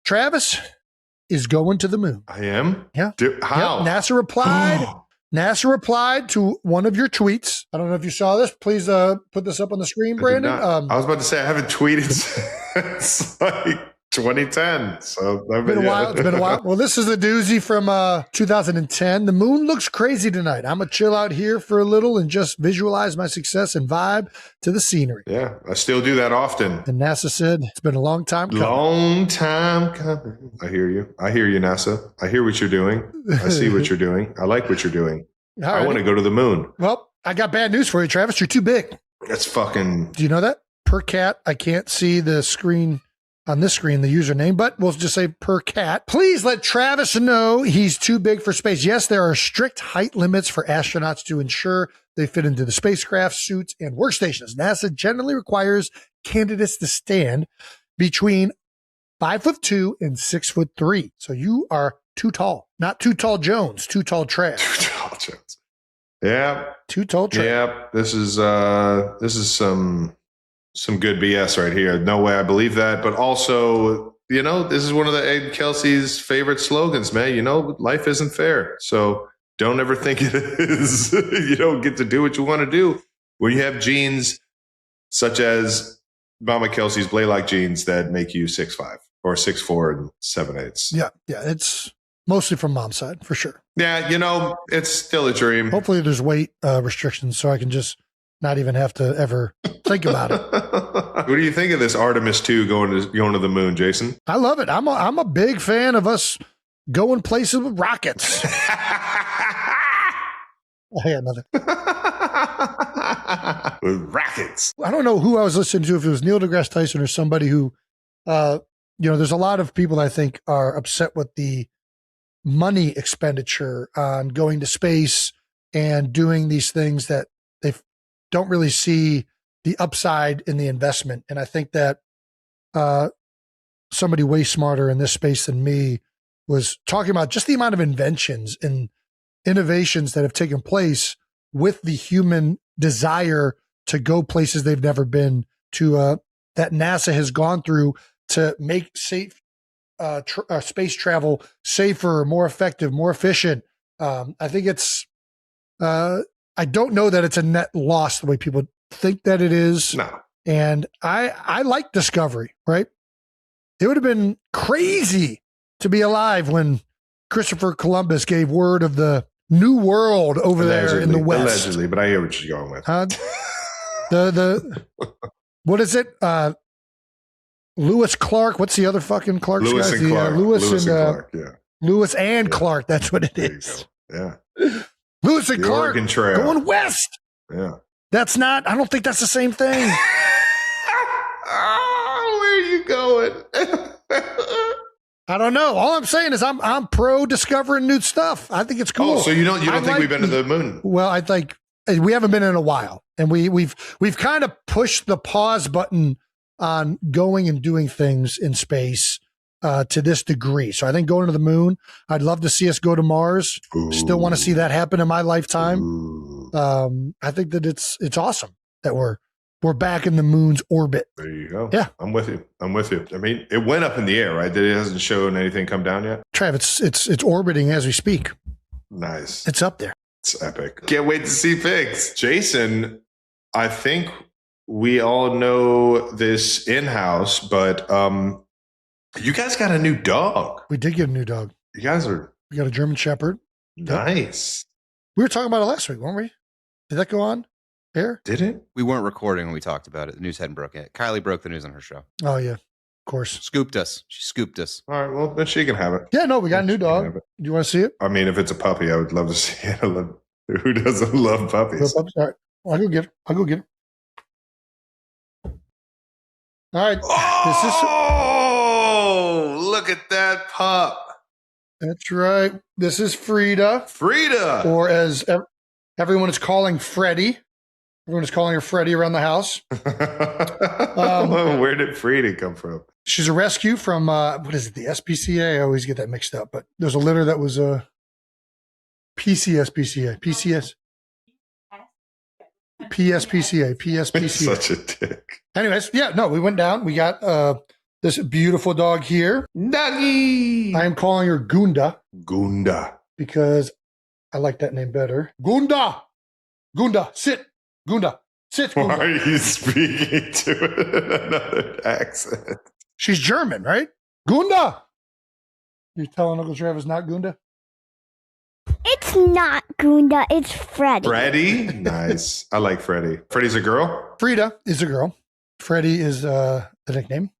Travis is going to the moon. I am? Yeah. How? Yep. NASA replied to one of your tweets. I don't know if you saw this. Please put this up on the screen, Brandon. I was about to say I haven't tweeted since like 2010. So it's been a while. It's been a while. Well, this is a doozy from 2010. The moon looks crazy tonight. I'm going to chill out here for a little and just visualize my success and vibe to the scenery. Yeah, I still do that often. And NASA said, it's been a long time coming. Long time coming. I hear you. I hear you, NASA. I hear what you're doing. I see what you're doing. I like what you're doing. I want to go to the moon. Well, I got bad news for you, Travis. You're too big. That's fucking... Do you know that? Per cat, I can't see the screen... on this screen, the username, but we'll just say per cat. Please let Travis know he's too big for space. Yes, there are strict height limits for astronauts to ensure they fit into the spacecraft, suits, and workstations. NASA generally requires candidates to stand between 5'2" and 6'3". So you are too tall. Not too tall Jones, too tall Trav. Too tall Jones. Yeah. Too tall Trav. Yeah. This is some good BS right here. No way I believe that. But also, you know, this is one of the Ed Kelce's favorite slogans, man. You know, life isn't fair. So don't ever think it is. You don't get to do what you want to do when you have genes such as Mama Kelce's Blaylock genes that make you 6'5" or 6'4" and 7/8. Yeah. Yeah. It's mostly from mom's side for sure. Yeah. You know, it's still a dream. Hopefully there's weight restrictions so I can just not even have to ever think about it. What do you think of this Artemis 2 going to the moon, Jason? I love it. I'm a big fan of us going places with rockets. I got nothing. With rockets. I don't know who I was listening to, if it was Neil deGrasse Tyson or somebody who, there's a lot of people I think are upset with the money expenditure on going to space and doing these things that they don't really see the upside in the investment. And I think that somebody way smarter in this space than me was talking about just the amount of inventions and innovations that have taken place with the human desire to go places they've never been, to that NASA has gone through to make safe space travel safer, more effective, more efficient. I think it's I don't know that it's a net loss the way people think that it is. No. And I like Discovery, right? It would have been crazy to be alive when Christopher Columbus gave word of the new world over there in the West. Allegedly, but I hear what you're going with. What is it? Lewis Clark. What's the other fucking Clark guy? Lewis and Clark. Lewis and Clark. That's what it is. Yeah. Lewis and Clark going west. Yeah. That's not, I don't think that's the same thing. Oh, where are you going? I don't know. All I'm saying is I'm pro discovering new stuff. I think it's cool. Oh, so you don't think we've been to the moon? Well, I think we haven't been in a while, and we've kind of pushed the pause button on going and doing things in space to this degree. So I think going to the moon, I'd love to see us go to Mars. Ooh. Still want to see that happen in my lifetime. Ooh. I think that it's awesome that we're back in the moon's orbit. There you go. Yeah. I'm with you. I mean, it went up in the air, right? It hasn't shown anything come down yet? Trav, it's orbiting as we speak. Nice. It's up there. It's epic. Can't wait to see pics. Jason, I think we all know this in-house, but you guys got a new dog. We did get a new dog. We got a German Shepherd. Nice. We were talking about it last week, weren't we? Did that go on air? Did it? We weren't recording when we taled about it. The news hadn't broken yet. Kylie broke the news on her show. Oh, yeah. Of course. Scooped us. She scooped us. All right. Well, then she can have it. Yeah, no, we got a new dog. Do you want to see it? I mean, if it's a puppy, I would love to see it. Who doesn't love puppies? All right. I'll go get her. All right. Oh, look at that pup. That's right. This is Frida. Or as everyone is calling Freddie. Everyone is calling her Freddie around the house. Where did Frida come from? She's a rescue from, what is it, the SPCA? I always get that mixed up. But there's a litter that was PCSPCA. PSPCA. Such a dick. Anyways, yeah, no, we went down. We got this beautiful dog here. Doggy. I am calling her Gunda Gunda. because I like that name better. Gunda! Gunda, sit! Gunda, sit, Gunda. Why are you speaking to it in another accent? She's German, right? Gunda! You're telling Uncle Travis not Gunda? It's not Gunda, it's Freddy. Freddie? Nice. I like Freddie. Freddie's a girl? Frida is a girl. Freddie is the nickname.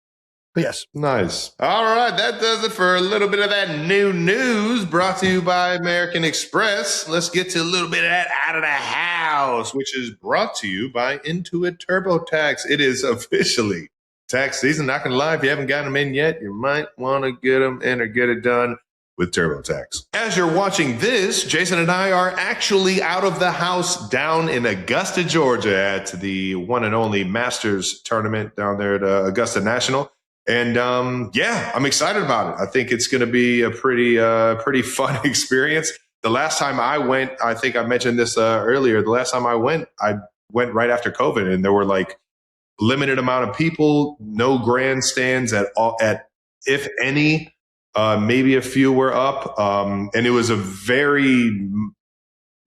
But yes. Nice. All right, that does it for a little bit of that new news brought to you by American Express. Let's get to a little bit of that out of the house, which is brought to you by Intuit TurboTax. It is officially tax season. Not gonna lie, if you haven't gotten them in yet, you might want to get them in or get it done with TurboTax. As you're watching this, Jason and I are actually out of the house down in Augusta, Georgia at the one and only Masters tournament down there at Augusta National. And yeah, I'm excited about it. I think it's going to be a pretty fun experience. The last time I went, I think I mentioned this earlier. The last time I went right after COVID, and there were like limited amount of people, no grandstands at all, if any. Maybe a few were up, and it was a very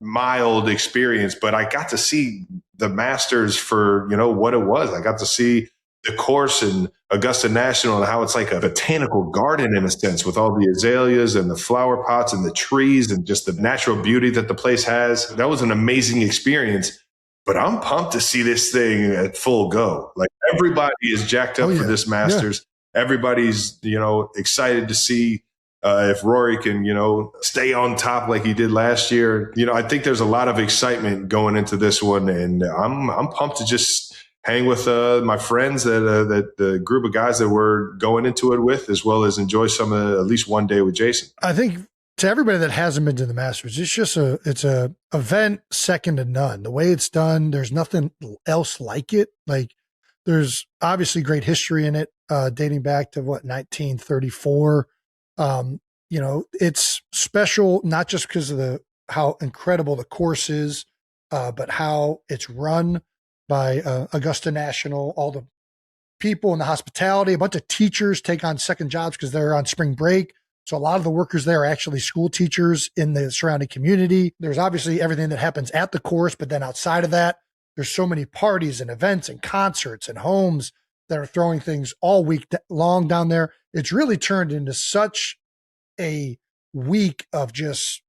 mild experience. But I got to see the Masters for what it was. I got to see the course in Augusta National and how it's like a botanical garden in a sense, with all the azaleas and the flower pots and the trees and just the natural beauty that the place has. That was an amazing experience. But I'm pumped to see this thing at full go. Like, everybody is jacked up for this Masters. Yeah. Everybody's, excited to see if Rory can, stay on top like he did last year. I think there's a lot of excitement going into this one, and I'm pumped to just hang with my friends that the group of guys that we're going into it with, as well as enjoy some at least one day with Jason. I think to everybody that hasn't been to the Masters, it's a event second to none. The way it's done, there's nothing else like it. Like, there's obviously great history in it, dating back to 1934. It's special not just because of how incredible the course is, but how it's run by Augusta National. All the people in the hospitality, a bunch of teachers take on second jobs because they're on spring break. So a lot of the workers there are actually school teachers in the surrounding community. There's obviously everything that happens at the course, but then outside of that, there's so many parties and events and concerts and homes that are throwing things all week long down there. It's really turned into such a week of just,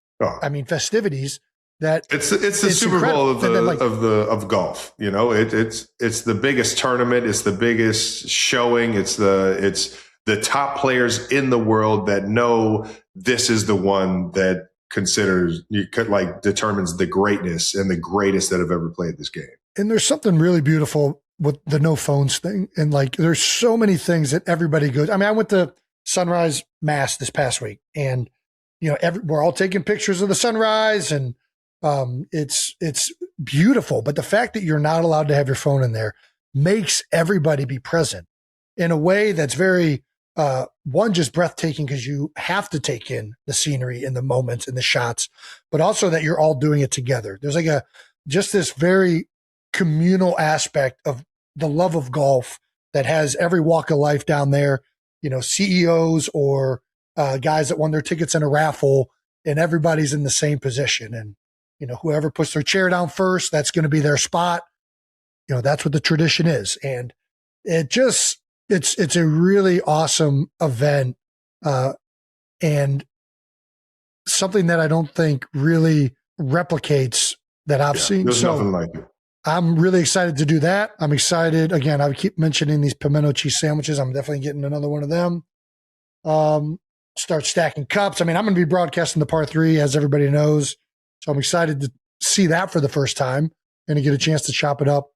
festivities. That it's the Super Bowl of golf. It's the biggest tournament. It's the biggest showing. It's the top players in the world that know this is the one that determines the greatness and the greatest that have ever played this game. And there's something really beautiful with the no phones thing. And there's so many things that everybody goes. I went to Sunrise Mass this past week, and we're all taking pictures of the sunrise, and it's beautiful. But the fact that you're not allowed to have your phone in there makes everybody be present in a way that's very, just breathtaking, because you have to take in the scenery and the moments and the shots, but also that you're all doing it together. There's just this very communal aspect of the love of golf that has every walk of life down there, CEOs or guys that won their tickets in a raffle, and everybody's in the same position. And, whoever puts their chair down first, that's going to be their spot. That's what the tradition is. And it's a really awesome event, and something that I don't think really replicates that I've seen. There's nothing like it. I'm really excited to do that. I'm excited. Again, I keep mentioning these pimento cheese sandwiches. I'm definitely getting another one of them. Start stacking cups. I'm going to be broadcasting the par 3, as everybody knows. So I'm excited to see that for the first time and to get a chance to chop it up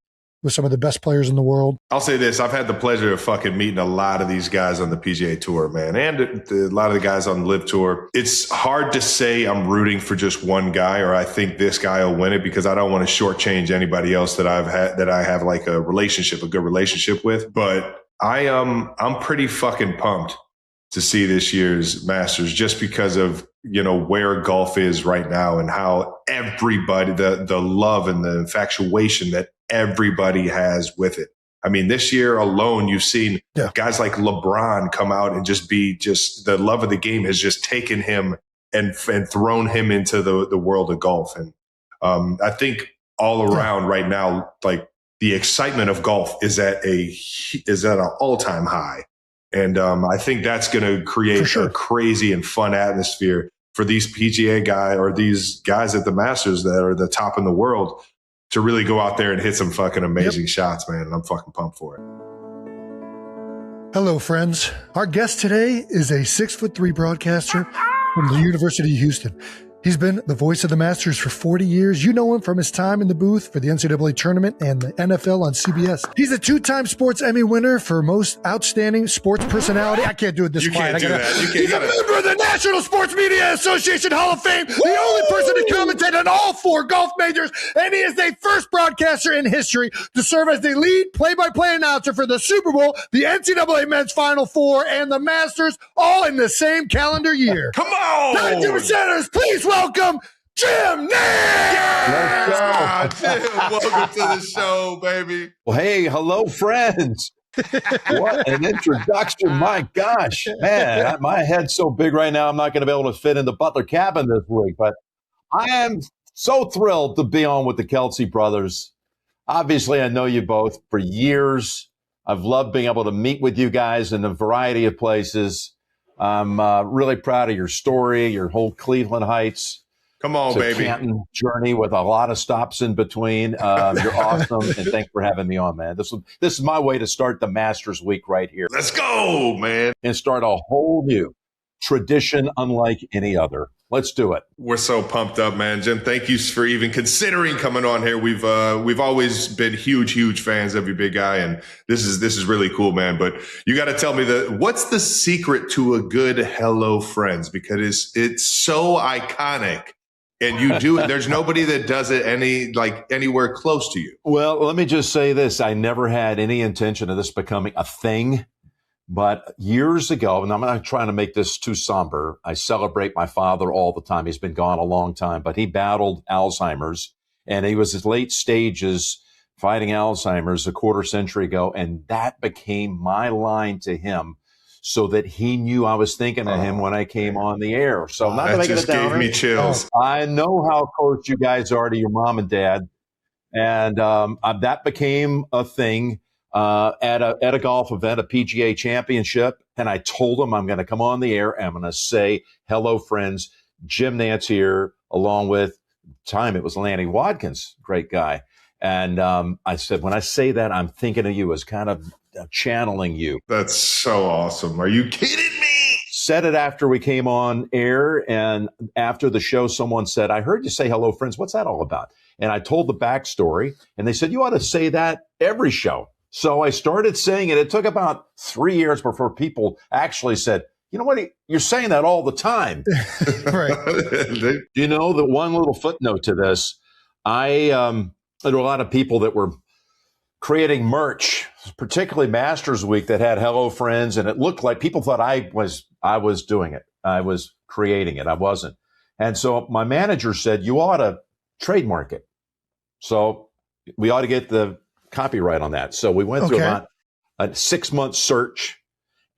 with some of the best players in the world. I'll say this. I've had the pleasure of fucking meeting a lot of these guys on the PGA Tour, man, and a lot of the guys on the LIV Tour. It's hard to say I'm rooting for just one guy, or I think this guy will win it, because I don't want to shortchange anybody else that I have like a good relationship with. But I'm pretty fucking pumped to see this year's Masters, just because of where golf is right now and how everybody, the love and the infatuation that everybody has with it. I mean, this year alone, you've seen guys like LeBron come out and just the love of the game has just taken him and thrown him into the world of golf. And I think all around right now, like the excitement of golf is at an all-time high. And I think that's going to create a crazy and fun atmosphere for these PGA guys or these guys at the Masters that are the top in the world to really go out there and hit some fucking amazing shots, man. And I'm fucking pumped for it. Hello, friends. Our guest today is a 6'3" broadcaster from the University of Houston. He's been the voice of the Masters for 40 years. You know him from his time in the booth for the NCAA tournament and the NFL on CBS. He's a 2-time Sports Emmy winner for most outstanding sports personality. I can't do it this quiet. He's a member of the National Sports Media Association Hall of Fame, the only person to commentate on all 4 golf majors, and he is the first broadcaster in history to serve as the lead play-by-play announcer for the Super Bowl, the NCAA Men's Final Four, and the Masters, all in the same calendar year. Come on! 92%ers, please welcome Jim Nance! Let's go. Jim, welcome to the show, baby. Well, hey, hello, friends. What an introduction. My gosh, man, my head's so big right now, I'm not going to be able to fit in the Butler cabin this week. But I am so thrilled to be on with the Kelce brothers. Obviously, I know you both for years. I've loved being able to meet with you guys in a variety of places. I'm really proud of your story, your whole Cleveland Heights. Come on, baby. Canton journey with a lot of stops in between. You're awesome, and thanks for having me on, man. This is my way to start the Masters Week right here. Let's go, man. And start a whole new tradition unlike any other. Let's do it. We're so pumped up, man. Jim, thank you for even considering coming on here. We've always been huge fans of you, big guy, and this is really cool, man. But you got to tell me what's the secret to a good Hello Friends, because it's so iconic. And you do it. There's nobody that does it anywhere close to you. Well, let me just say this. I never had any intention of this becoming a thing. But years ago, and I'm not trying to make this too somber, I celebrate my father all the time. He's been gone a long time, but he battled Alzheimer's, and he was his late stages fighting Alzheimer's a quarter century ago. And that became my line to him, so that he knew I was thinking of him when I came on the air. So not to make it a downer. Gave me chills. I know how close you guys are to your mom and dad. And that became a thing at a golf event, a PGA championship. And I told him I'm going to come on the air and I'm going to say, hello, friends, Jim Nance here, along with, time it was Lanny Watkins, great guy. And I said, when I say that, I'm thinking of you as kind of channeling you. That's so awesome. Are you kidding me? Said it after we came on air, and after the show, someone said, I heard you say hello, friends. What's that all about? And I told the backstory, and they said, you ought to say that every show. So I started saying it. It took about 3 years before people actually said, you know what, you're saying that all the time. Right. You know, the one little footnote to this, there were a lot of people that were creating merch, particularly Masters Week, that had hello friends, and it looked like people thought I was doing it. I was creating it. I wasn't. And so my manager said, you ought to trademark it. So we ought to get the copyright on that. So we went through about a 6-month search,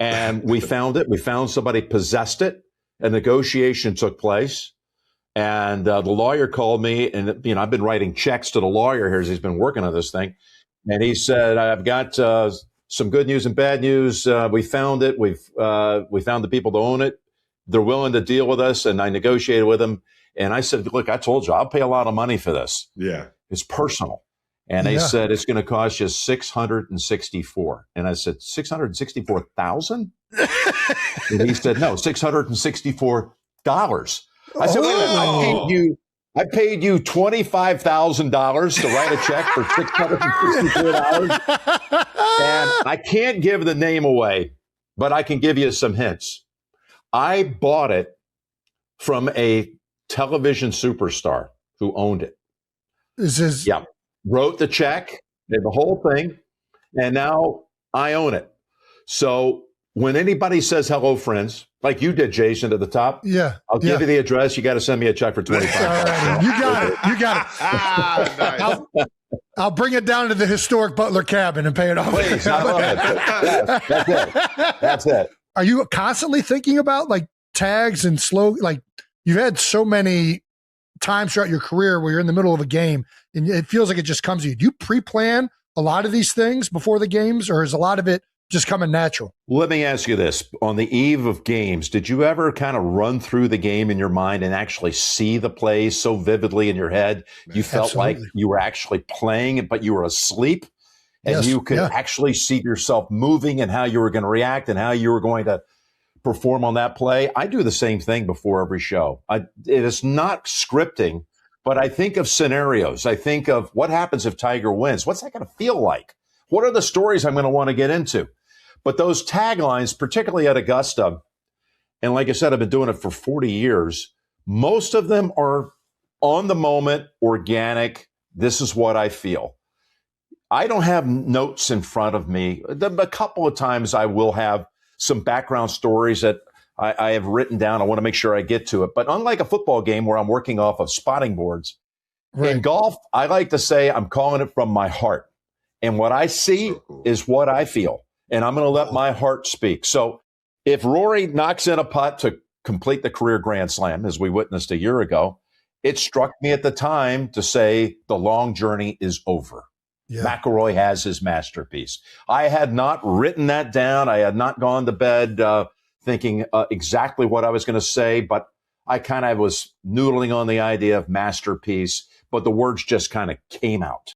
and we found it. We found somebody possessed it. A negotiation took place. And the lawyer called me, and I've been writing checks to the lawyer here as he's been working on this thing. And he said, I've got some good news and bad news. We found it. We found the people to own it. They're willing to deal with us. And I negotiated with them. And I said, look, I told you, I'll pay a lot of money for this. Yeah. It's personal. And they said, it's going to cost you $664. And I said, $664,000? And he said, no, $664. I said, wait a minute, I paid you $25,000 to write a check for $664. And I can't give the name away, but I can give you some hints. I bought it from a television superstar who owned it. Wrote the check, did the whole thing, and now I own it. So when anybody says hello, friends, like you did, Jason, at the top, I'll give you the address. You got to send me a check for $25. You got it. You got it. Nice. I'll bring it down to the historic Butler cabin and pay it off. Please, that's it. Are you constantly thinking about like tags and slow? Like you've had so many times throughout your career where you're in the middle of a game and it feels like it just comes to you. Do you pre-plan a lot of these things before the games, or is a lot of it just coming natural? Let me ask you this. On the eve of games, did you ever kind of run through the game in your mind and actually see the plays so vividly in your head? You felt like you were actually playing it, but you were asleep, and you could actually see yourself moving and how you were going to react and how you were going to perform on that play. I do the same thing before every show. It is not scripting, but I think of scenarios. I think of what happens if Tiger wins. What's that going to feel like? What are the stories I'm going to want to get into? But those taglines, particularly at Augusta, and like I said, I've been doing it for 40 years, most of them are on the moment, organic. This is what I feel. I don't have notes in front of me. A couple of times I will have some background stories that I have written down. I want to make sure I get to it. But unlike a football game where I'm working off of spotting boards, in golf, I like to say I'm calling it from my heart. And what I see is what I feel. And I'm going to let my heart speak. So if Rory knocks in a putt to complete the career Grand Slam, as we witnessed a year ago, it struck me at the time to say the long journey is over. Yeah. McIlroy has his masterpiece. I had not written that down. I had not gone to bed thinking exactly what I was going to say, but I kind of was noodling on the idea of masterpiece, but the words just kind of came out.